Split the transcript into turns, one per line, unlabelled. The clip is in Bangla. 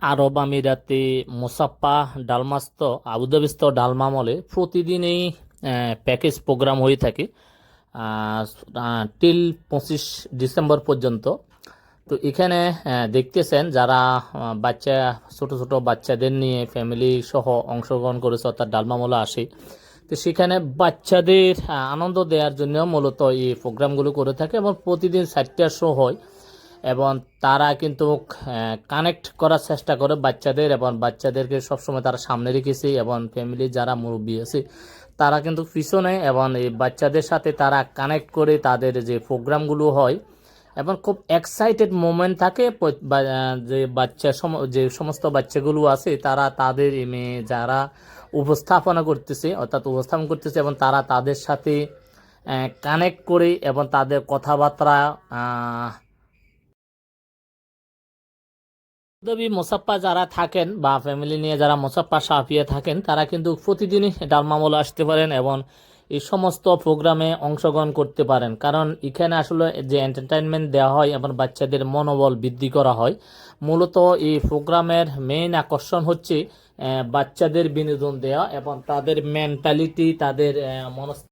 আরব আমিরাতে মুসাপ্পা ডালমাস্ত আবুধাবিস্থ ডালমামলে প্রতিদিনই প্যাকেজ প্রোগ্রাম হয়ে থাকে টিল 25 ডিসেম্বর পর্যন্ত। তো এখানে দেখতেছেন যারা বাচ্চা ছোট ছোট বাচ্চাদের নিয়ে ফ্যামিলি সহ অংশগ্রহণ করেছে অর্থাৎ ডালমামলে আসে। তো সেখানে বাচ্চাদের আনন্দ দেওয়ার জন্য মূলত এই প্রোগ্রামগুলো করে থাকে এবং প্রতিদিন 4টা শো হয় এবং তারা কিন্তু কানেক্ট করার চেষ্টা করে বাচ্চাদের, এবং বাচ্চাদেরকে সবসময় তারা সামনে রেখেছে এবং ফ্যামিলির যারা মুরব্বী আছে তারা কিন্তু পিছনে, এবং এই বাচ্চাদের সাথে তারা কানেক্ট করে তাদের যে প্রোগ্রামগুলো হয় এবং খুব এক্সাইটেড মোমেন্ট থাকে। যে যে সমস্ত বাচ্চাগুলো আছে তারা তাদের যারা উপস্থাপনা করতেছে অর্থাৎ উপস্থাপন করতেছে এবং তারা তাদের সাথে কানেক্ট করে এবং তাদের কথাবার্তা আবুধাবি মোসাপ্পা যারা থাকেন বা ফ্যামিলি নিয়ে যারা মোসাপ্পা সাফিয়ে থাকেন তারা কিন্তু প্রতিদিনই ডালমামলে আসতে পারেন এবং এই সমস্ত প্রোগ্রামে অংশগ্রহণ করতে পারেন, কারণ এখানে আসলে যে এন্টারটেনমেন্ট দেওয়া হয় এবং বাচ্চাদের মনোবল বৃদ্ধি করা হয়। মূলত এই প্রোগ্রামের মেইন আকর্ষণ হচ্ছে বাচ্চাদের বিনোদন দেওয়া এবং তাদের মেন্টালিটি, তাদের মনস্তাত্ত্বিক